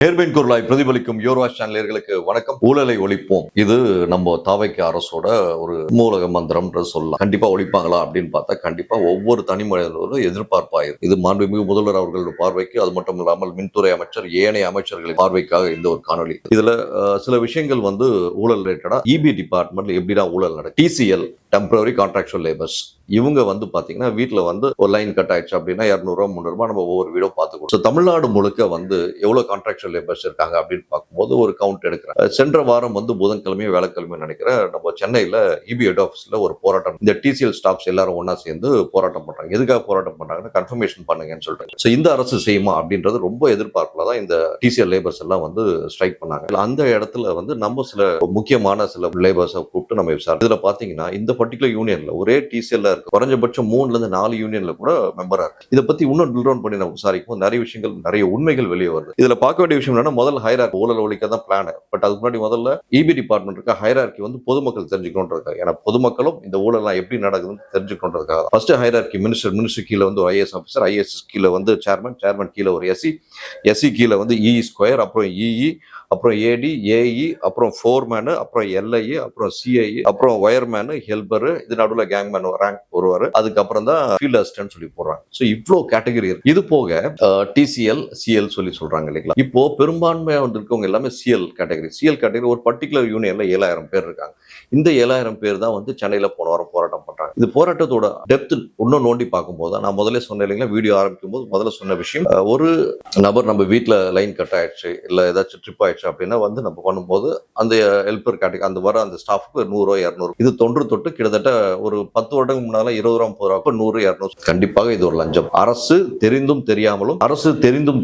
நேர்மையின் குரலாய் பிரதிபலிக்கும் யோர்வாஷ் சேனலர்களுக்கு வணக்கம். ஊழலை ஒழிப்போம், இது நம்ம தாவைக்கு அரசோட ஒரு மூலக மந்திரம்ன்ற சொல்லலாம். கண்டிப்பா ஒழிப்பாங்களா அப்படின்னு பார்த்தா கண்டிப்பா ஒவ்வொரு தனி மனிதனோட எதிர்பார்ப்பாயிரும். இது மாண்புமிகு முதல்வர் அவர்களோட பார்வைக்கு, அது மட்டும் இல்லாமல் மின்துறை அமைச்சர், ஏனைய அமைச்சர்களின் பார்வைக்காக இந்த ஒரு காணொலி. இதுல சில விஷயங்கள் ஊழல் ரிலேட்டடா இபி டிபார்ட்மெண்ட்ல எப்படிடா ஊழல் நடக்கும். டிசிஎல், டெம்பரரி கான்ட்ராக்சுவல் லேபர்ஸ், இவங்க பாத்தீங்கன்னா வீட்டுல ஒரு லைன் கட் ஆயிடுச்சு அப்படின்னா 200 ரூபா 300 ரூபாய் நம்ம ஒவ்வொரு வீடியோ பார்த்துக்கணும். தமிழ்நாடு முழுக்க எவ்வளவு கான்ட்ராக்சுவல் லேபர்ஸ் இருக்காங்க அப்படின்னு பார்க்கும்போது ஒரு கவுண்ட் எடுக்கிறேன். சென்ற வாரம் புதன்கிழமையும் வேலைக்கிழமையும் நினைக்கிறேன், நம்ம சென்னையில இபி ஹெட் ஆஃபீஸ்ல ஒரு போராட்டம், இந்த டிசிஎல் ஸ்டாஃப்ஸ் எல்லாரும் ஒன்னா சேர்ந்து போராட்டம் பண்றாங்க. எதுக்காக போராட்டம் பண்றாங்கன்னா கன்ஃபர்மேஷன் பண்ணுங்கன்னு சொல்றாங்க. இந்த அரசு செய்யுமா அப்படின்றது ரொம்ப எதிர்பார்ப்புல தான் இந்த டிசிஎல் லேபர்ஸ் எல்லாம் ஸ்ட்ரைக் பண்ணாங்க. அந்த இடத்துல நம்ம சில முக்கியமான சில லேபர்ஸை கூப்பிட்டு நம்ம விசாரிச்சோம். இதுல பாத்தீங்கன்னா இந்த பர்டிகுலர் யூனியன்ல ஒரே டிசிஎல் இருக்கு, குறைஞ்சபட்சம் 3 ல இருந்து 4 யூனியன்ல கூட மெம்பரா இருக்கு. இதை பத்தி இன்னும் ட்ரில் டவுன் பண்ணி நம்ம விசாரிக்கும் நிறைய விஷயங்கள், நிறைய உண்மைகள் வெளியே வருது. இதுல பார்க்க வேண்டிய விஷயம் என்னன்னா, முதல் ஹைரார்கி, ஊழல் ஒழிக்க தான் பிளான். பட் அதுக்கு முன்னாடி முதல்ல இபி டிபார்ட்மெண்ட் இருக்க ஹைரார்கி பொதுமக்கள் தெரிஞ்சுக்கணும்ன்றதுக்காக, ஏன்னா பொதுமக்களும் இந்த ஊழல் எப்படி நடக்குதுன்னு தெரிஞ்சுக்கணுன்றதுக்காக ஃபர்ஸ்ட் ஹைரார்கி மினிஸ்டர் கீழே ஒரு ஐஏஎஸ் ஆஃபீஸர், ஐஏஎஸ் கீழே சேர்மன் கீழே ஒரு எஸ்சி கீழே இ ஸ்கொயர், அப்புறம் இஇ, அப்புறம் ஏடி, ஏஇ, அப்புறம் ஃபோர்மேனு, அப்புறம் எல்ஐ, அப்புறம் சிஐ, அப்புறம் ஒயர்மேனு, ஹெல்பரு, இது நடுவில் கேங்மேன் ரேங்க் வருவாரு. அதுக்கப்புறம் தான் ஃபீல்ட் அசிஸ்டன்ட் சொல்லி போடுறாங்க. ஸோ இவ்வளோ கேட்டகரி இருக்கு. இது போக டிசிஎல், சிஎல் சொல்லி சொல்றாங்க இல்லைங்களா. இப்போ பெரும்பான்மையா இருக்கவங்க எல்லாமே சிஎல் கேட்டகரி. ஒரு பர்டிகுலர் யூனியன்ல 7000 பேர் இருக்காங்க. இந்த 7000 பேர் தான் சென்னையில போன வாரம் போராட்டம் பண்றாங்க. இது போராட்டத்தோட டெப்த் இன்னும் நோண்டி பார்க்கும்போது, நான் முதல்ல சொன்னேன் இல்லைங்களா, வீடியோ ஆரம்பிக்கும் போது முதல்ல சொன்ன விஷயம், ஒரு நபர் நம்ம வீட்டுல லைன் கட் ஆயிடுச்சு, இல்ல ஏதாச்சும் ட்ரிப் ஆயிடுச்சு அப்படின்னா நம்ம பண்ணும்போது அந்த ஹெல்பர் கேட்டகரி அந்த ஸ்டாஃப்க்கு 100 200, இது தொன்று தொட்டு கிட்டத்தட்ட ஒரு 10 வருடங்களுக்கு முன்னால 20 ரூபா 30 ரூபா 100 200. கண்டிப்பாக இது ஒரு லஞ்சம். அரசு தெரிந்தும்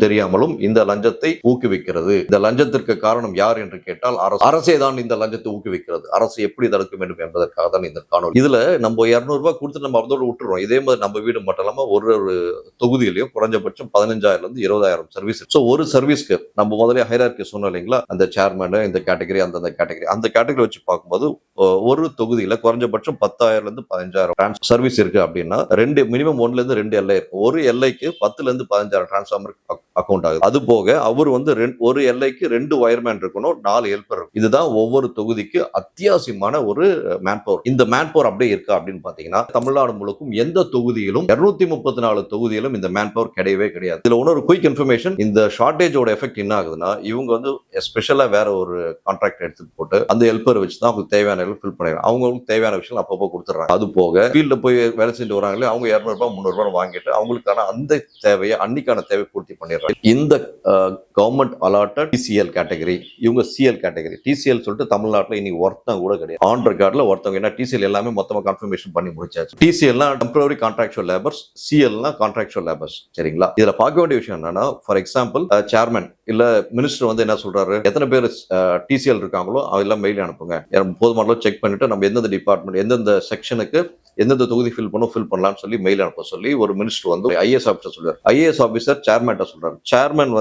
தெரியாமலும் இந்த லஞ்சத்தை ஊக்குவிக்கிறது. இந்த லஞ்சத்திற்கு காரணம் யார் என்று கேட்டால் அரசே தான் இந்த லஞ்சத்தை ஊக்குவிக்கிறது. அரசு எப்படி தடுக்க வேண்டும் என்பதற்காக தான் இந்த காணொலி. இதுல நம்ம 200 ரூபாய் கொடுத்து நம்ம அதோட விட்டுறோம். இதே மாதிரி நம்ம வீடு மட்டும் இல்லாம ஒரு தொகுதியிலையும் குறைஞ்சபட்சம் 15,000 இருந்து 20,000 சர்வீஸ். ஒரு சர்வீஸ்க்கு நம்ம முதல்ல ஹைரார்கி சொன்னோம் இல்லைங்களா, அந்த சேர்மேன், இந்த கேட்டகரி, அந்த கேட்டகரி வச்சு பார்க்கும்போது ஒரு தொகுதியில குறைஞ்சபட்சம் 10,000 இருந்து 15,000 சர்வீஸ் இருக்கு அப்படின்னா மினிமம் 1 ல இருந்து 2 எல்ஐ இருக்கு. ஒரு எல்ஐக்கு 10 ல இருந்து 15,000 டிரான்ஸ்ஃபார்மர் அக்கௌண்ட் ஆகுது. அது போக அவர் ஒரு எல்ஐக்கு 2 ஒயர்மேன் இருக்கணும், 4 ஹெல்பர் இருக்கும். இதுதான் ஒவ்வொரு தொகுதிக்கு அத்தியாவசியமான ஒரு மேன் பவர். இந்த மேன் பவர் அப்படியே இருக்கா அப்படின்னு பாத்தீங்கன்னா, தமிழ்நாடு முழுக்கும் எந்த தொகுதியிலும் 234 தொகுதியிலும் இந்த மேன் பவர் கிடையவே கிடையாது. இதுல ஒரு குயிக் இன்ஃபர்மேஷன், இந்த ஷார்டேஜோட எஃபெக்ட் என்ன ஆகுதுன்னா, இவங்க ஸ்பெஷலா வேற ஒரு கான்ட்ராக்ட் எடுத்துட்டு போட்டு அந்த ஹெல்பர் வச்சு தான் அவங்களுக்கு தேவையான ஃபில் பண்ணிடுறாங்க. அவங்களுக்கு தேவையான விஷயம் அப்பப்போ கொடுத்துறாங்க. அது போக ஃபீல்ட்ல போய் வேலை செஞ்சு வராங்களே, அவங்க 200 ரூபாய் 300 ரூபாய் வாங்கிட்டு அவங்களுக்கான அந்த தேவையை அன்னைக்கான தேவை பூர்த்தி பண்ணிடுறாங்க. இந்த கவர்மெண்ட் அலாட்டட் டிசிஎல் கேட்டகரி, இவங்க சிஎல் கேட்டகரி. டிசிஎல் சொல்லிட்டு தமிழ்நாட்டில் இன்னைக்கு ஒருத்தங்க கூட கிடையாது. ஆன் ரெக்கார்ட்ல ஒருத்தவங்க, ஏன்னா டிசிஎல் எல்லாமே மொத்தமா கன்ஃபர்மேஷன் பண்ணி முடிச்சாச்சு. டிசிஎல்னா டெம்பரரி கான்ட்ராக்சுவல் லேபர்ஸ், சிஎல்னா கான்ட்ராக்சுவல் லேபர்ஸ். சரிங்களா. இதுல பார்க்க வேண்டிய விஷயம் என்னன்னா, ஃபார் எக்ஸாம்பிள் சேர்மன் இல்ல மினிஸ்டர் என்ன சொல்றாரு, எத்தனை பேர் டிசிஎல் இருக்காங்களோ அதெல்லாம் மெயில் அனுப்புங்க, போதுமான செக் பண்ணிட்டு நம்ம எந்தெந்த டிபார்ட்மெண்ட், எந்தெந்த செக்ஷனுக்கு எந்தெந்த தொகுதி ஃபில் பண்ணலாம்னு சொல்லி மெயில் அனுப்ப சொல்லி ஒரு மினிஸ்டர் ஐஏஎஸ் ஆஃபீஸர் சொல்றாரு. ஐஏஎஸ் ஆஃபீஸர் சேர்மேன் சொல்றாரு. சேர்மன்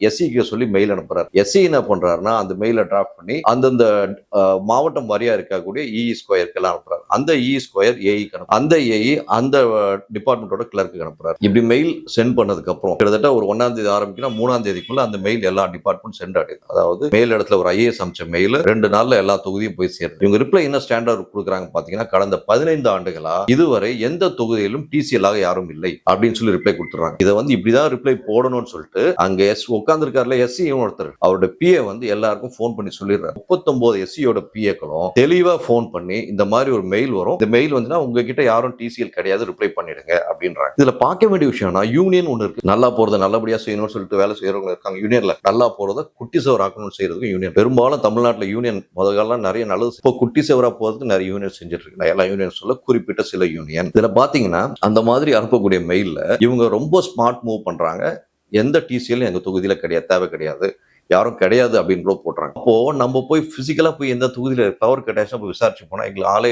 எஸ்சிக்கு சொல்லி மெயில் அனுப்புறாரு. எஸ்சி என்ன பண்றாருன்னா, அந்த மெயில டிராஃப்ட் பண்ணி அந்தந்த மாவட்டம் வாரியா இருக்கக்கூடிய இஇ ஸ்கொயருக்கு எல்லாம் அனுப்புறாரு. அந்த இஇ ஸ்கொயர் ஏஇக்கு அனுப்புறாரு. அந்த ஏஇ அந்த டிபார்ட்மெண்டோட கிளர்க்கு அனுப்புறாரு. இப்படி மெயில் சென்ட் பண்ணதுக்கு அப்புறம் கிட்டத்தட்ட ஒரு 1ஆம் தேதி ஆரம்பிக்கணும், 3ஆம் தேதிக்குள்ள அந்த மெயில் எல்லா டிபார்ட்மெண்ட் சென்ட் ஆகுது. அதாவது மெயில் இடத்துல ஒரு ஐஏஎஸ் அமைச்ச மெயில் 2 நாள்ல எல்லா தொகுதியும் போய் சேருது. இவங்க ரிப்ளை என்ன ஸ்டாண்டர்ட் கொடுக்குறாங்க பாத்தீங்கன்னா, கடந்த 15 ஆண்டுகளா இதுவரை எந்த தொகுதியிலும் டிசிஎல் ஆக யாரும் இல்லை அப்படின்னு சொல்லி ரிப்ளை கொடுத்துறாங்க. இதை இப்படிதான் ரிப்ளை போடணும்னு சொல்லிட்டு அங்க உட்கார்ந்துருக்காருல எஸ்சி ஒருத்தர், அவரோட பிஏ எல்லாருக்கும் போன் பண்ணி சொல்லிடுறாரு. 39 எஸ்சியோட பிஏக்களும் தெளிவா போன் பண்ணி, இந்த மாதிரி ஒரு மெயில் வரும், இந்த மெயில் உங்ககிட்ட யாரும் டிசிஎல் கிடையாது, ரிப்ளை பண்ணிடுங்க அப்படின்றாங்க. இதுல பார்க்க வேண்டிய விஷயம்னா, யூனியன் ஒண்ணு இருக்கு. நல்லா போறதை நல்லபடியா செய்யணும்னு சொல்லிட்டு வேலை செய்யறவங்க இருக்காங்க. யூனியன்ல நல்லா போறதை குட்டி சவர் ஆக்கணும்னு செய்யறதுக்கு யூனியன். பெரும்பாலும் தமிழ்நாட்டுல யூனியன் முதல்ல நிறைய நல்லது, இப்போ குட்டி சவரா போறதுக்கு நிறைய யூனியன் செஞ்சுட்டு இருக்கு. எல்லா யூனியன் சொல்ல குறிப்பிட்ட சில யூனியன். இதுல பாத்தீங்கன்னா, அந்த மாதிரி அனுப்பக்கூடிய மெயில்ல இவங்க ரொம்ப ஸ்மார்ட் மூவ் பண்றாங்க. எந்த டிசிஎல் எங்க தொகுதியில கிடையாது, தேவை கிடையாது. யாரும் கிடையாது அப்படின்னு கூட போடுறாங்க. அப்போ நம்ம போய் பிசிக்கலா போய் எந்த தொகுதியில பவர் கட் ஆயிடுச்சுன்னா போய் விசாரிச்சு போனா எங்களுக்கு ஆளே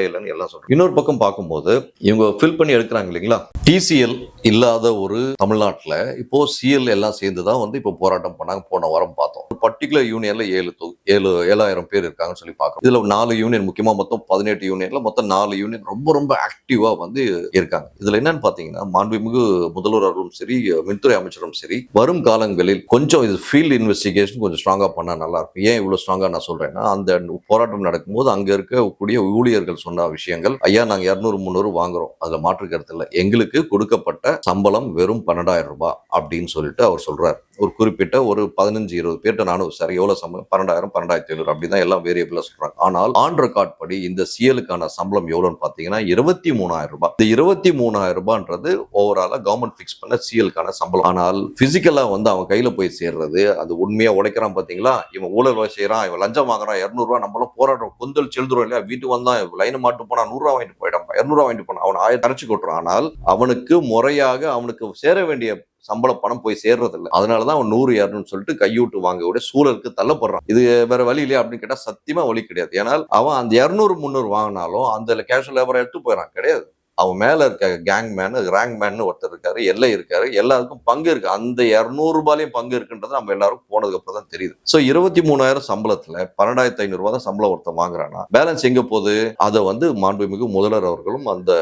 இல்லைன்னு எல்லாம் சொல்றோம். இன்னொரு பக்கம் பார்க்கும்போது இவங்க ஃபில் பண்ணி எடுக்கிறாங்க இல்லைங்களா, டிசிஎல் இல்லாத ஒரு தமிழ்நாட்டுல இப்போ சிஎல் எல்லாம் சேர்ந்துதான் வந்து இப்போ போராட்டம் பண்ணாங்க. போன வாரம் பார்த்தோம். ஒரு பர்டிகுலர் யூனியன்ல 7,000 பேர் இருக்காங்கன்னு சொல்லி பார்க்கணும். இதுல 4 யூனியன், முக்கியமா மொத்தம் 18 யூனியன்ல மொத்தம் 4 யூனியன் ரொம்ப ஆக்டிவா வந்து இருக்காங்க. இதுல என்னன்னு பாத்தீங்கன்னா, மாண்புமிகு முதல்வர் அவர்களும் சரி, மின்துறை அமைச்சரும் சரி, வரும் காலங்களில் கொஞ்சம் இது ஃபீல்டு இன்வெஸ்டிகேஷன் கொஞ்சம் ஸ்ட்ராங்கா பண்ணா நல்லா இருக்கும். ஏன் இவ்வளவு ஸ்ட்ராங்கா நான் சொல்றேன்னா, அந்த போராட்டம் நடக்கும்போது அங்க இருக்கக்கூடிய ஊழியர்கள் சொன்ன விஷயங்கள், ஐயா நாங்க 200-300 வாங்குறோம், அதுல மாற்று கருத்து இல்லை, எங்களுக்கு கொடுக்கப்பட்ட சம்பளம் வெறும் 12,000 ரூபாய் அப்படின்னு சொல்லிட்டு அவர் சொல்றாரு. ஒரு குறிப்பிட்ட ஒரு 15-20 பேர்ட்ட நானும் விசாரி எவ்வளவு சம்பளம், 12,000, 12,500 அப்படிதான் எல்லாம் வேரியபிளா சொல்றாங்க. ஆனால் ஆன் ரெக்கார்ட் படி இந்த சிஎலுக்கான சம்பளம் எவ்வளவுன்னு பாத்தீங்கன்னா 23,000 ரூபாய். இந்த 23,000 ரூபான்றது ஓவராலா கவர்மெண்ட் பிக்ஸ் பண்ண சிஎலுக்கான சம்பளம். ஆனால் பிசிக்கலா வந்து அவன் கையில போய் சேர்றது, அது உண்மையா உழைக்கிறான் பாத்தீங்களா, இவன் ஊழல் செய்யறான், இவன் லஞ்சம் வாங்குறான், 200 ரூபாய் நம்மளும் போராட்டம் கொந்தல் செலுத்துறோம் இல்லையா, வீட்டுக்கு வந்தா லைன் மாட்டு போனா 100 ரூபாய் வாங்கிட்டு போயிடான், 200 ரூபாய் வாங்கிட்டு போனா அவன் 1000 அரைச்சு கொட்டுறான். ஆனால் அவனுக்கு முறையாக அவனுக்கு சேர வேண்டிய சம்பள பணம் போய் சேர்றது இல்லை. அதனாலதான் அவன் 100-200 சொல்லிட்டு கையூட்டு வாங்கக்கூடிய சூழலுக்கு தள்ளப்படுறான். இது வேற வழி இல்லையா அப்படின்னு கேட்டா சத்தியமா வழி கிடையாது. ஏன்னா அவன் அந்த 200-300 வாங்கினாலும் அந்த கேஷுவல் லேபரை எடுத்து போயிடறான். கிடையாது, அவன் மேல இருக்க கேங் மேன், ரேங்க் மேன் ஒருத்தர் இருக்காரு, எல்லை இருக்காரு, எல்லாருக்கும் பங்கு இருக்கு. அந்த 200 ரூபாயிலையும் பங்கு இருக்குன்றது நம்ம எல்லாரும் போனதுக்கு அப்புறம் தான் தெரியுது. சோ 23,000 சம்பளத்துல 12,500 ரூபாய் தான் சம்பளம் ஒருத்தர் வாங்குறானா, பேலன்ஸ் எங்க போகுது? அதை வந்து மாண்புமிகு முதல்வர் அவர்களும் அந்த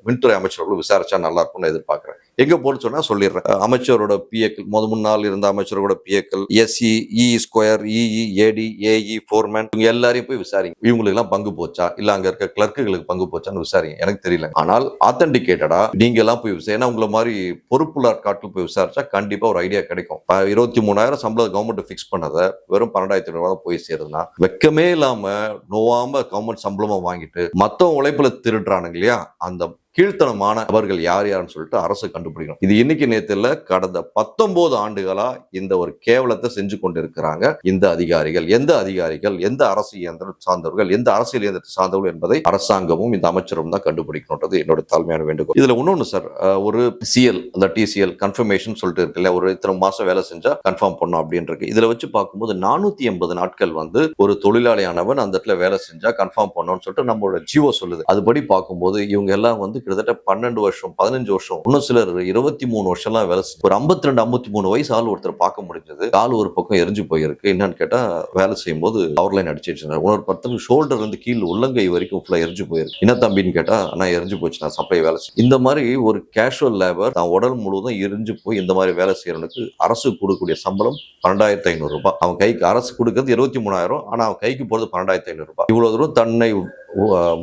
மின்துறை அமைச்சர்களும் விசாரிச்சா நல்லா இருக்கும்னு எதிர்பார்க்கிறேன். எங்க போட்டு சொன்னா சொல்லிடுறேன். அமைச்சரோட பிஏக்கள், முன்னாள் இருந்த அமைச்சரோட பிஏக்கள், எஸ்இ, இ ஸ்கொயர், இஇ, ஏடி, ஏஇ, ஃபோர்மேன், இவங்க எல்லாரையும் போய் விசாரிங்க. இவங்களுக்கு எல்லாம் பங்கு போச்சா, இல்ல அங்க இருக்க கிளர்க்குகளுக்கு பங்கு போச்சான்னு விசாரிங்க. எனக்கு தெரியல. ஆனால் ஆத்தென்டிகேட்டடா நீங்க எல்லாம் போய் ஏன்னா உங்களை மாதிரி பொறுப்புள்ள காட்டில் போய் விசாரிச்சா கண்டிப்பா ஒரு ஐடியா கிடைக்கும். 23,000 சம்பளம் கவர்மெண்ட் பிக்ஸ் பண்ணதை வெறும் 12,500 ரூபாய் போய் சேருதுன்னா, வெக்கமே இல்லாம நோவாம கவர்மெண்ட் சம்பளமா வாங்கிட்டு மத்த உழைப்புல திருடுறானுங்க இல்லையா, அந்த கீழ்த்தனமான நபர்கள் யார் யாருன்னு சொல்லிட்டு அரசு கண்டுபிடிக்கணும். இது இன்னைக்கு நேரத்துல கடந்த 19 ஆண்டுகளா இந்த ஒரு கேவலத்தை செஞ்சு கொண்டிருக்கிறாங்க இந்த அதிகாரிகள். எந்த அதிகாரிகள், எந்த அரசு இயந்திரம் சார்ந்தவர்கள், எந்த அரசியல் இயந்திரத்தை சார்ந்தவர்கள் என்பதை அரசாங்கமும் இந்த அமைச்சரும் தான் கண்டுபிடிக்கணும்ன்றது என்னோட தாழ்மையான வேண்டுகோள். இதுல இன்னொன்னு சார், ஒரு சிஎல், அந்த டிசிஎல் கன்ஃபர்மேஷன் சொல்லிட்டு இருக்குல்ல, ஒரு இத்தனை மாசம் வேலை செஞ்சா கன்ஃபார்ம் பண்ணும் அப்படின்னு இருக்கு. இதுல வச்சு பார்க்கும்போது 480 நாட்கள் வந்து ஒரு தொழிலாளியானவன் அந்த இடத்துல வேலை செஞ்சா கன்ஃபார்ம் பண்ணணும்னு சொல்லிட்டு நம்மளோட ஜியோ சொல்லுது. அதுபடி பார்க்கும்போது இவங்க எல்லாம் வந்து கிட்டத்தட்ட 12 வருஷம், 15 வருஷம், இன்னும் சிலர் 23 வருஷம்லாம் வேலை செஞ்சு ஒரு 52-53 வயசு ஆள் ஒருத்தர் பார்க்க முடிஞ்சது. கால் ஒரு பக்கம் எரிஞ்சு போயிருக்கு. என்னன்னு கேட்டா, வேலை செய்யும் போது பவர் லைன் அடிச்சிருச்சு. இன்னொரு பத்து ஷோல்டர் இருந்து கீழ் உள்ளங்கை வரைக்கும் ஃபுல்லா எரிஞ்சு போயிருக்கு. என்ன தம்பின்னு கேட்டா, ஆனா எரிஞ்சு போச்சு, நான் சப்ளை வேலை செய்யும். இந்த மாதிரி ஒரு கேஷுவல் லேபர் தான் உடல் முழுவதும் எரிஞ்சு போய் இந்த மாதிரி வேலை செய்யறவனுக்கு அரசு கொடுக்கக்கூடிய சம்பளம் 12,500 ரூபாய். அவன் கைக்கு அரசு கொடுக்கறது 23,000, ஆனா அவன் கைக்கு போறது 12,500 ரூபாய். இவ்வளவு தூரம் தன்னை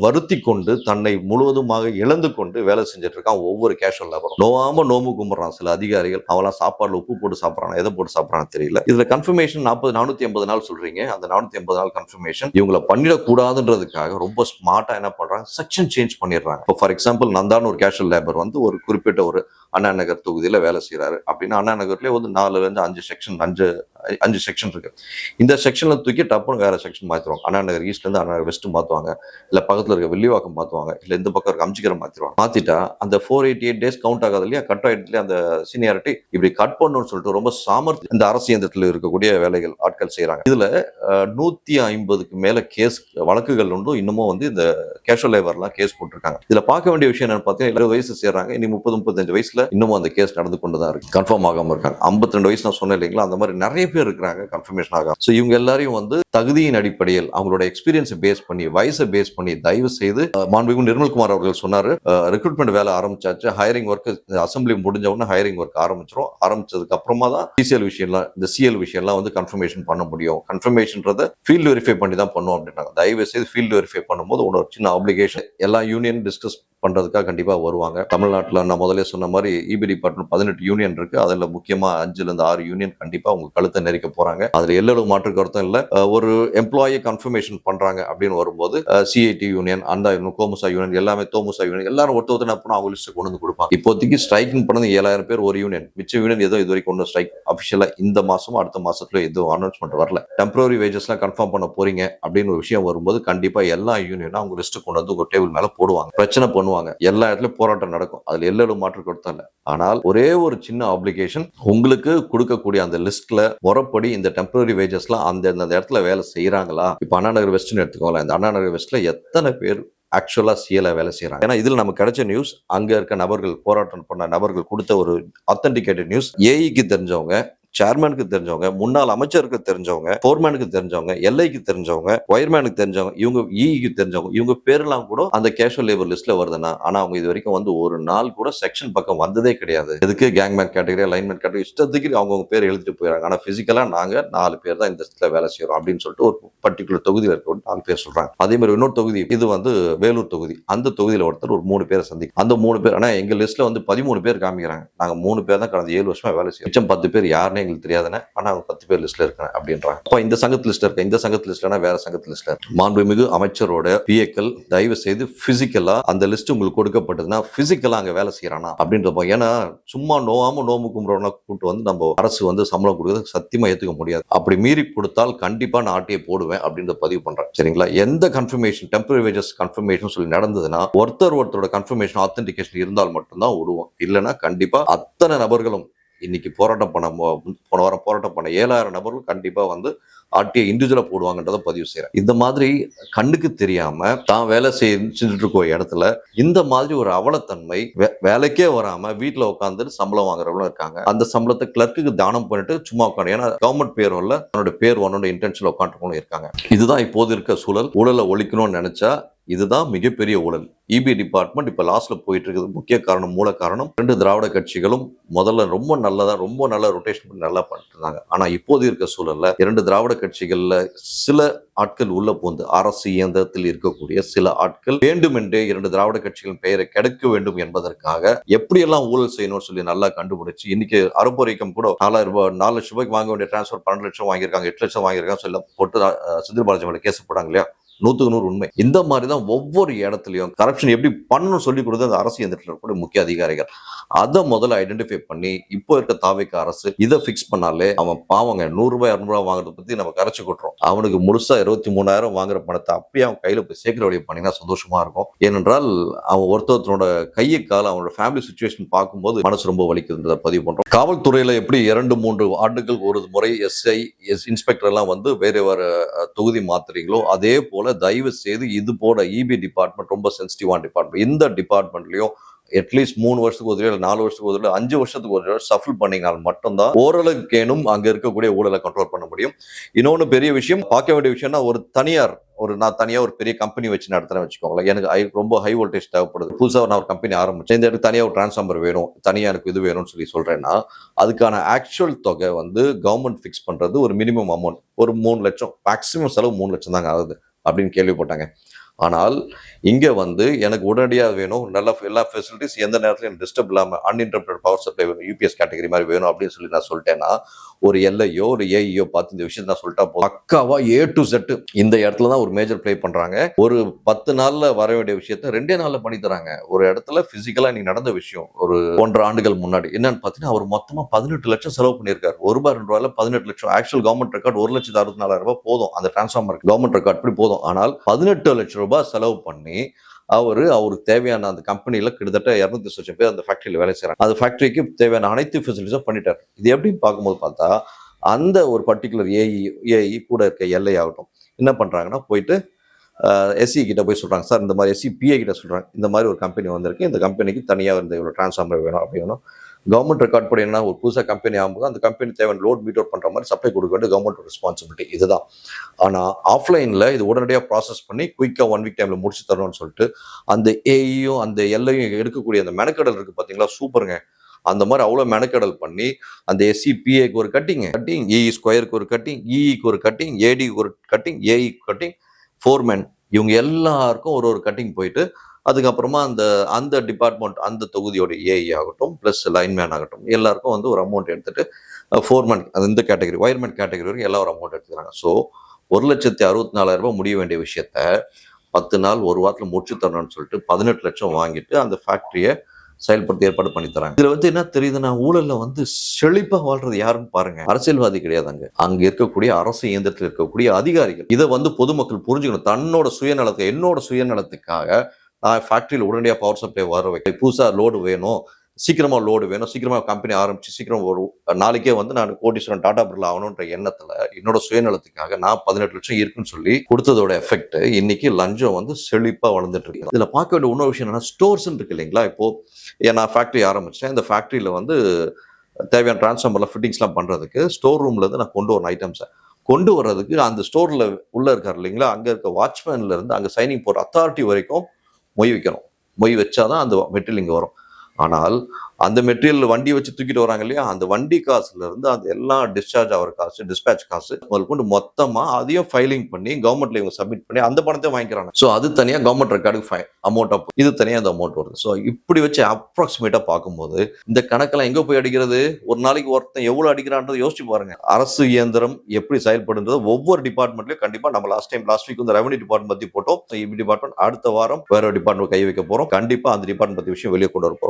வருத்தி கொண்டு, தன்னை முழுவதுமாக இழந்து கொண்டு வேலை செஞ்சுட்டு இருக்கான் ஒவ்வொரு கேஷுவல் லேபரும். நோவாம நோம்பு கும்பிடுறான் சில அதிகாரிகள். அவெல்லாம் சாப்பாடுல உப்பு போட்டு சாப்பிடறான், எதை போட்டு சாப்பிடறான்னு தெரியல. இதுல கன்ஃபர்மேஷன் 480 நாள் சொல்றீங்க. அந்த 480 நாள் கன்ஃபர்மேஷன் இவங்களை பண்ணிடக்கூடாதுன்றதுக்காக ரொம்ப ஸ்மார்ட்டா என்ன பண்றாங்க, செக்ஷன் சேஞ்ச் பண்ணிடுறாங்க. இப்போ ஃபார் எக்ஸாம்பிள், நந்தான்னு ஒரு கேஷுவல் லேபர் வந்து ஒரு குறிப்பிட்ட ஒரு அண்ணா நகர் தொகுதியில வேலை செய்யறாரு அப்படின்னா, அண்ணா நகர்லயே வந்து 4-5 செக்ஷன், 5 செக்ஷன் இருக்கு. இந்த செக்ஷன்ல தூக்கி டப்புன்னு வேற செக்ஷன் மாத்திருவாங்க. அண்ணா நகர் ஈஸ்ட்ல இருந்து அண்ணா நகர் வெஸ்ட் மாத்துவாங்க, இல்ல பக்கத்துல இருக்க வெள்ளிவாக்கம் மாத்துவாங்க, இல்ல இந்த பக்கம் இருக்க அம்ஜிகரம் மாத்திருவாங்க. மாத்திட்டா அந்த 488 டேஸ் கவுண்ட் ஆகாது இல்லையா, கட் ஆயிட்டு அந்த சீனியாரிட்டி இப்படி கட் பண்ணணும்னு சொல்லிட்டு ரொம்ப சாமர்த்தியம் இந்த அரசு இயந்திரத்தில் இருக்கக்கூடிய வேலைகள் ஆட்கள் செய்யறாங்க. இதுல 150க்கு மேல கேஸ் வழக்குகள் உண்டு. இன்னமும் வந்து இந்த கேஷுவல் லேபர்லாம் கேஸ் போட்டிருக்காங்க. இதுல பார்க்க வேண்டிய விஷயம் என்னன்னு பார்த்தீங்கன்னா, 20 வயசு சேர்றாங்க, இனி 30-35 வயசுல இன்னமும் அந்த கேஸ் நடந்து கொண்டுதான் இருக்கு, கன்ஃபார்ம் ஆகாம இருக்காங்க. 52 வயசு நான் சொன்னேன் இல்லைங்களா, அந்த மாதிரி நிறைய பேர் இருக்கிறாங்க கன்ஃபர்மேஷன் ஆகாம. ஸோ இவங்க எல்லாரையும் வந்து தகுதியின் அடிப்படையில் அவங்களோட எக்ஸ்பீரியன்ஸை பேஸ் பண்ணி, வயசை பேஸ் பண்ணி, தயவு செய்து மாண்புமிகு நிர்மல்குமார் அவர்கள் சொன்னாரு, ரெக்ரூட்மெண்ட் வேலை ஆரம்பிச்சாச்சு, ஹையரிங் ஒர்க் அசம்பிளி முடிஞ்ச உடனே ஹையரிங் ஒர்க் ஆரம்பிச்சிரும். ஆரம்பிச்சதுக்கு அப்புறமா தான் டிசிஎல் விஷயம்லாம், இந்த சிஎல் விஷயம்லாம் வந்து கன்ஃபர்மேஷன் பண்ண முடியும். கன்ஃபர்மேஷன்றதை ஃபீல்டு வெரிஃபை பண்ணி தான் பண்ணுவோம் அப்படின்னாங்க. தயவு செய்து ஃபீல்டு வெரிஃபை பண்ணும்போது ஒரு சின்ன ஆப்ளிகேஷன் எல்லா யூனியன் டிஸ்கஸ் பண்றதுக்காக கண்டிப்பா வருவாங்க. தமிழ்நாட்டில் நான் முதல்ல சொன்ன மாதிரி இபி டிபார்ட்மெண்ட் 18 யூனியன் இருக்கு. அதுல முக்கியமா 5-6 யூனியன் கண்டிப்பா உங்க கழுத்தை நெரிக்க போறாங்க. அதுல எல்லளவு மாற்று கருத்தும் இல்ல. ஒரு எம்ப்ளாயி கன்ஃபர்மேஷன் பண்றாங்க அப்படின்னு வரும்போது சிஐடி யூனியன், அந்த கோமுசா யூனியன், எல்லாமே தோமுசா யூனியன் எல்லாரும் ஒருத்தர் என்ன பண்ணா அவங்க லிஸ்ட் கொண்டு வந்து கொடுப்பாங்க. இப்போதைக்கு ஸ்ட்ரைக்கிங் பண்ணது 7,000 பேர் ஒரு யூனியன். மிச்ச யூனியன் ஏதோ இது வரைக்கும் ஒன்றும் ஸ்ட்ரைக் அபிஷியலா இந்த மாசமும் அடுத்த மாசத்துல எதுவும் அனௌன்ஸ்மெண்ட் வரல. டெம்பரரி வேஜஸ் எல்லாம் கன்ஃபார்ம் பண்ண போறீங்க அப்படின்னு ஒரு விஷயம் வரும்போது கண்டிப்பா எல்லா யூனியனும் அவங்க லிஸ்ட் கொண்டு வந்து உங்க டேபிள் மேல போடுவாங்க. பிரச்சனை பண்ணுவாங்க. பண்ணுவாங்க, எல்லா இடத்துலயும் போராட்டம் நடக்கும், அதுல எல்லோரும் மாற்று கருத்தும் இல்லை. ஆனால் ஒரே ஒரு சின்ன ஆப்ளிகேஷன், உங்களுக்கு கொடுக்கக்கூடிய அந்த லிஸ்ட்ல முறைப்படி இந்த டெம்பரரி வேஜஸ்லாம் அந்த இடத்துல வேலை செய்யறாங்களா? இப்ப அண்ணா நகர் வெஸ்ட்னு எடுத்துக்கோங்களேன். இந்த அண்ணா நகர் வெஸ்ட்ல எத்தனை பேர் ஆக்சுவலா சிஎல வேலை செய்யறாங்க? ஏன்னா இதுல நமக்கு கிடைச்ச நியூஸ், அங்க இருக்க நபர்கள், போராட்டம் பண்ண நபர்கள் கொடுத்த ஒரு ஆத்தென்டிகேட்டட் நியூஸ், ஏஇக்கு தெரிஞ்சவங்க, சேர்மேனுக்கு தெரிஞ்சவங்க, முன்னாள் அமைச்சருக்கு தெரிஞ்சவங்க, போர்மேனுக்கு தெரிஞ்சவங்க, எல்ஐக்கு தெரிஞ்சவங்க, ஒயர்மேனுக்கு தெரிஞ்சவங்க, இவங்க இக்கு தெரிஞ்சவங்க, இவங்க பேரெல்லாம் கூட அந்த கேஷுவல் லேபர் லிஸ்ட்ல வருதுன்னா, ஆனா அவங்க இது வரைக்கும் வந்து ஒரு நாள் கூட செக்ஷன் பக்கம் வந்ததே கிடையாது. இதுக்கு கேங்மேன் கேட்டகரி, லைன்மேன் கேட்டகரி இஷ்டத்துக்கு அவங்க பேர் எழுதிட்டு போயிடறாங்க. ஆனா பிசிக்கலா நாங்க 4 பேர் தான் இந்த இடத்துல வேலை செய்யறோம் அப்படின்னு சொல்லிட்டு ஒரு பர்டிகுலர் தொகுதியில் இருக்க 4 பேர் சொல்றாங்க. அதே மாதிரி இன்னொரு தொகுதி, இது வந்து வேலூர் தொகுதி, அந்த தொகுதியில ஒருத்தர் ஒரு 3 பேரை சந்திக்கும். அந்த 3 பேர், ஆனா எங்க லிஸ்ட்ல வந்து 13 பேர் காமிக்கிறாங்க. நாங்க 3 பேர் தான் கடந்த 7 வருஷமா வேலை செய்யறோம். மிச்சம் 10 பேர் யாருன்னு எங்களுக்கு தெரியாதுன்னு, ஆனா அவங்க 10 பேர் லிஸ்ட்ல இருக்காங்க அப்படின்றாங்க. அப்ப இந்த சங்கத்து லிஸ்ட்ல இருக்க, இந்த சங்கத்து லிஸ்ட்லனா வேற சங்கத்து லிஸ்ட்ல இருக்கு. மாண்புமிகு அமைச்சரோட பிஏக்கள் தயவு செய்து பிசிக்கலா அந்த லிஸ்ட் உங்களுக்கு கொடுக்கப்பட்டதுன்னா பிசிக்கலா அங்க வேலை செய்யறானா அப்படின்றப்போ, ஏன்னா சும்மா நோவாம நோம்பு கும்பிடுறவனா கூட்டு வந்து நம்ம அரசு வந்து சம்பளம் கொடுக்கறது சத்தியமா ஏத்துக்க முடியாது. அப்படி மீறி கொடுத்தால் கண்டிப்பா நான் ஆட்டியை போடுவேன் அப்படின்ற பதிவு பண்றேன். சரிங்களா? எந்த கன்ஃபர்மேஷன், டெம்பரரி வேஜஸ் கன்ஃபர்மேஷன் சொல்லி நடந்ததுன்னா ஒருத்தரோட கன்ஃபர்மேஷன் ஆத்தென்டிகேஷன் இருந்தால் மட்டும்தான் விடுவோம். இல்லைன்னா கண்டிப்பா அத்தனை நபர்களும் இன்னைக்கு போராட்டம் பண்ண, போன வாரம் போராட்டம் பண்ண 7000 நபர்கள் கண்டிப்பா வந்து ஆர்டிஐ இண்டிவிஜுவலா போடுவாங்கன்றத பதிவு செய்யறேன். இந்த மாதிரி கண்ணுக்கு தெரியாம தான் வேலை செஞ்சுட்டு இருக்க இடத்துல இந்த மாதிரி ஒரு அவலத்தன்மை, வேலைக்கே வராம வீட்டுல உட்காந்துட்டு சம்பளம் வாங்குறவங்களும் இருக்காங்க. அந்த சம்பளத்தை கிளர்க்குக்கு தானம் பண்ணிட்டு சும்மா உட்காந்து, ஏன்னா கவர்மெண்ட் பேர் வரல, தன்னோட பேர் வரணும்னு இன்டென்ஷன்ல உட்காந்துருக்கவங்களும் இருக்காங்க. இதுதான் இப்போது இருக்க சூழல். ஊழலை ஒழிக்கணும்னு நினைச்சா இதுதான் மிகப்பெரிய ஊழல். இபி டிபார்ட்மெண்ட் இப்ப லாஸ்ட்ல போயிட்டு இருக்குது. முக்கிய காரணம், மூல காரணம் 2 திராவிட கட்சிகளும் முதல்ல ரொம்ப நல்ல ரொட்டேஷன் பண்ணி நல்லா பண்ணிட்டு இருந்தாங்க. ஆனா இப்போது இருக்க சூழல்ல 2 திராவிட கட்சிகள்ல சில ஆட்கள் உள்ள போந்து அரசு இயந்திரத்தில் இருக்கக்கூடிய சில ஆட்கள் வேண்டுமென்றே 2 திராவிட கட்சிகளின் பெயரை கெடுக்க வேண்டும் என்பதற்காக எப்படியெல்லாம் ஊழல் செய்யணும்னு சொல்லி நல்லா கண்டுபிடிச்சு, இன்னைக்கு அறுபொறிக்கம் கூட 4000 ரூபாய், 4 லட்சம் ரூபாய்க்கு வாங்க வேண்டிய டிரான்ஸ்பர் 12 லட்சம் வாங்கியிருக்காங்க, 8 லட்சம் வாங்கியிருக்காங்க சொல்ல போட்டு செந்தில் பாலாஜி மேல கேஸ் போட்டாங்க இல்லையா? 100க்கு 100 உண்மை. இந்த மாதிரி தான் ஒவ்வொரு இடத்துலையும் கரப்ஷன் எப்படி பண்ணணும்னு சொல்லி கொடுத்து அந்த அரசு எந்திரத்தில் இருக்கக்கூடிய முக்கிய அதிகாரிகள் அதை முதல்ல ஐடென்டிஃபை பண்ணி, இப்போ இருக்க தாவேக்கா அரசு இதை ஃபிக்ஸ் பண்ணாலே அவன் பாவங்க 100 ரூபாய் 200 ரூபாய் வாங்குறத பத்தி நம்ம கரைச்சு கொட்டுறோம். அவனுக்கு முழுசா 23,000 வாங்குற பணத்தை அப்படியே அவன் கையில போய் சேர்க்கிற வழியை பண்ணினா சந்தோஷமா இருக்கும். ஏனென்றால் அவன் ஒருத்தரோட கையை கால அவனோட ஃபேமிலி சுச்சுவேஷன் பார்க்கும்போது மனசு ரொம்ப வலிக்குதுன்றதை பதிவு பண்றோம். காவல்துறையில எப்படி 2-3 ஆண்டுகள் ஒரு முறை எஸ்ஐ இன்ஸ்பெக்டர் எல்லாம் வந்து வேற தொகுதி மாத்துறீங்களோ, அதே போல தயவு செய்து இது போல இபி டிபார்ட்மெண்ட் ரொம்ப சென்சிட்டிவான டிபார்ட்மெண்ட். இந்த டிபார்ட்மெண்ட்லயும் அட்லீஸ்ட் 3 வருஷத்துக்கு ஒரு தடவை, 4 வருஷத்துக்கு ஒரு தடவை, 5 வருஷத்துக்கு ஒரு தடவை சஃபில் பண்ணினால் மட்டும்தான் ஓரளவுக்கேனும் அங்க இருக்கக்கூடிய ஊழலை கண்ட்ரோல் பண்ண முடியும். இன்னொன்னு பெரிய விஷயம், பார்க்க வேண்டிய விஷயம்னா, நான் தனியா ஒரு பெரிய கம்பெனி வச்சு நடத்துறேன் வச்சுக்கோங்களேன். எனக்கு ரொம்ப ஹை வோல்டேஜ் தேவைப்படுது, புதுசாக நான் ஒரு கம்பெனி ஆரம்பிச்சேன், இந்த இடத்துக்கு தனியாக ஒரு டிரான்ஸ்ஃபார்மர் வேணும், தனியாக எனக்கு இது வேணும்னு சொல்றேன்னா அதுக்கான ஆக்சுவல் தொகை வந்து கவர்மெண்ட் ஃபிக்ஸ் பண்றது ஒரு மினிமம் அமௌண்ட், ஒரு 3 லட்சம், மேக்ஸிமம் செலவு 3 லட்சம் தாங்க ஆகுது அப்படின்னு கேள்விப்பட்டாங்க. ஆனால் இங்க வந்து எனக்கு உடனடியாக வேணும், நல்ல எல்லா ஃபெசிலிட்டிஸ் எந்த நேரத்திலும் டிஸ்டர்ப் இல்லாம அன்இன்டரப்டட் பவர் சப்ளை வேணும், யூபிஎஸ் கேட்டகரி மாதிரி வேணும் அப்படின்னு சொல்லி நான் சொல்லிட்டேன்னா, ஒரு எல்ஐயோ ஒரு ஏஇயோ பார்த்து இந்த விஷயத்தை நான் சொல்லிட்டா பக்காவா A to Z இந்த இடத்துல தான் ஒரு மேஜர் பிளே பண்றாங்க. ஒரு 10 நாள்ல வர வேண்டிய விஷயத்த 2 நாள்ல பண்ணி தராங்க. ஒரு இடத்துல பிசிக்கலா நீ நடந்த விஷயம் ஒரு 1.5 ஆண்டுகள் முன்னாடி என்னன்னு பாத்தீங்கன்னா, அவர் மொத்தமா 18 லட்சம் செலவு பண்ணியிருக்காரு. ₹1 18 லட்சம். ஆக்சுவல் கவர்மெண்ட் ரெக்கார்ட் 1,64,000 போதும் அந்த டிரான்ஸ்ஃபார்மர் கவர்மெண்ட் ரெக்கார்ட் இப்படி போதும். ஆனால் 18 லட்சம் ரூபாய் செலவு பண்ணி அவருக்கு தேவையான அந்த கம்பெனியில கிட்டத்தட்ட 200 லட்சம் பேர் அந்த ஃபேக்டரியில வேலை செய்யறாங்க. அந்த ஃபேக்டரிக்கு தேவையான அனைத்து ஃபெசிலிட்டிஸும் பண்ணிட்டாரு. இது எப்படின்னு பார்க்கும்போது பார்த்தா, அந்த ஒரு பர்டிகுலர் ஏஇ கூட இருக்க எல்ஐ ஆகட்டும் என்ன பண்றாங்கன்னா, போயிட்டு எஸ்சி கிட்ட போய் சொல்றாங்க, சார் இந்த மாதிரி எஸ்சி பிஏ கிட்ட சொல்றாங்க, இந்த மாதிரி ஒரு கம்பெனி வந்திருக்கு, இந்த கம்பெனிக்கு தனியாக இந்த இவ்வளோ டிரான்ஸ்ஃபார்மர் வேணும் அப்படின்னு. கவர்மெண்ட் ரெக்கார்ட் படி என்ன, ஒரு புதுசாக கம்பெனி ஆகும்போது அந்த கம்பெனி தேவையான லோட் மீட் அவுட் பண்ற மாதிரி சப்ளை கொடுக்க வேண்டிய கவர்மெண்ட் ரெஸ்பான்சிபிலிட்டி இதுதான். ஆனா ஆஃப்லைன்ல இது உடனடியாக ப்ராசஸ் பண்ணி குயிக்கா 1 வீக் டைம்ல முடிச்சு தரணும்னு சொல்லிட்டு அந்த ஏஇயும் அந்த எல்லையும் எடுக்கக்கூடிய அந்த மெனக்கடல் இருக்கு பாத்தீங்களா, சூப்பருங்க. அந்த மாதிரி அவ்வளவு மெனக்கடல் பண்ணி அந்த எஸ்சிபிஏக்கு ஒரு கட்டிங், இஇ ஸ்கொயருக்கு ஒரு கட்டிங், இஇக்கு ஒரு கட்டிங், ஏடிக்கு ஒரு கட்டிங், ஏஇ கட்டிங், ஃபோர்மேன், இவங்க எல்லாருக்கும் ஒரு கட்டிங் போயிட்டு, அதுக்கப்புறமா அந்த டிபார்ட்மெண்ட் அந்த தொகுதியோட ஏஇ ஆகட்டும் பிளஸ் லைன்மேன் ஆகட்டும் எல்லாருக்கும் வந்து ஒரு அமௌண்ட் எடுத்துட்டு, ஃபோர்மேன் இந்த கேட்டகரி, ஒயர்மேன் கேட்டகரி வரைக்கும் எல்லாம் ஒரு அமௌண்ட் எடுத்துக்கிறாங்க. ஸோ 1,64,000 முடிய வேண்டிய விஷயத்த 10 நாள் ஒரு வாரத்துல முடிச்சு தரணும்னு சொல்லிட்டு 18 லட்சம் வாங்கிட்டு அந்த ஃபேக்டரியை செயல்படுத்தி ஏற்பாடு பண்ணி தராங்க. இதுல வந்து என்ன தெரியுதுன்னா, ஊழல்ல வந்து செழிப்பா வாழ்றது யாருன்னு பாருங்க, அரசியல்வாதி கிடையாது. அங்க இருக்கக்கூடிய அரசு இயந்திரத்தில் இருக்கக்கூடிய அதிகாரிகள். இதை வந்து பொதுமக்கள் புரிஞ்சுக்கணும். தன்னோட சுயநலத்தை, என்னோட சுயநலத்துக்காக நான் ஃபேக்ட்ரியில் உடனடியாக பவர் சப்ளை வர வைக்க, புதுசாக லோடு வேணும், சீக்கிரமா லோடு வேணும், சீக்கிரமா கம்பெனி ஆரம்பிச்சு சீக்கிரம் ஒரு நாளைக்கே வந்து நான் கோடீஸ்வரன் டாடா பிர்லா ஆகணுன்ற எண்ணத்துல என்னோட சுயநலத்துக்காக நான் 18 லட்சம் இருக்குன்னு சொல்லி கொடுத்ததோட எஃபெக்ட் இன்னைக்கு லஞ்சம் வந்து செழிப்பா வளர்ந்துட்டு இருக்கு. இதுல பார்க்க வேண்டிய இன்னொரு விஷயம் என்னன்னா, ஸ்டோர்ஸ் இருக்கு இல்லைங்களா. இப்போ நான் ஃபேக்டரி ஆரம்பிச்சேன். இந்த ஃபேக்டரியில வந்து தேவையான டிரான்ஸ்ஃபார்மர்ல ஃபிட்டிங்ஸ்லாம் பண்றதுக்கு ஸ்டோர் ரூம்ல இருந்து நான் கொண்டு வரணும் ஐட்டம்ஸை. கொண்டு வர்றதுக்கு அந்த ஸ்டோர்ல உள்ள இருக்காரு இல்லைங்களா, அங்க இருக்க வாட்ச்மேன்ல இருந்து அங்க சைனிங் போடுற அத்தாரிட்டி வரைக்கும் மொய் வைக்கணும். மொய் வச்சாதான் அந்த மெட்டீரியல் இங்க வரும். ஆனால் அந்த மெட்டீரியல் வண்டி வச்சு தூக்கிட்டு வராங்க இல்லையா, அந்த வண்டி காசுல இருந்து அந்த எல்லாம் டிஸ்சார்ஜ் ஆகிற காசு, டிஸ்பேச் காசு கொண்டு மொத்தமா அதையும் ஃபைலிங் பண்ணி கவர்மெண்ட்ல இவங்க சப்மிட் பண்ணி அந்த பணத்தை வாங்கிக்கிறாங்க. ஸோ அது தனியா கவர்மெண்ட் ரெக்கார்டுக்கு அமௌண்ட் ஆஃப் இது தனியா அந்த அமௌண்ட் வருது. ஸோ இப்படி வச்சு அப்ராக்சிமேட்டா பார்க்கும்போது இந்த கணக்கெல்லாம் எங்க போய் அடிக்கிறது? ஒரு நாளைக்கு ஒருத்தன் எவ்வளவு அடிக்கிறான்றது யோசிச்சு பாருங்க. அரசு இயந்திரம் எப்படி செயல்படுன்றது ஒவ்வொரு டிபார்ட்மெண்ட்லயும் கண்டிப்பா நம்ம லாஸ்ட் வீக் வந்து ரெவன்யூ டிபார்ட்மெண்ட் பத்தி போட்டோம். இபி டிபார்ட்மெண்ட் அடுத்த வாரம் வேற டிபார்ட்மெண்ட் கை வைக்க போறோம். கண்டிப்பா அந்த டிபார்ட்மெண்ட் பத்தி விஷயம் வெளியே கொண்டு வர போறோம்.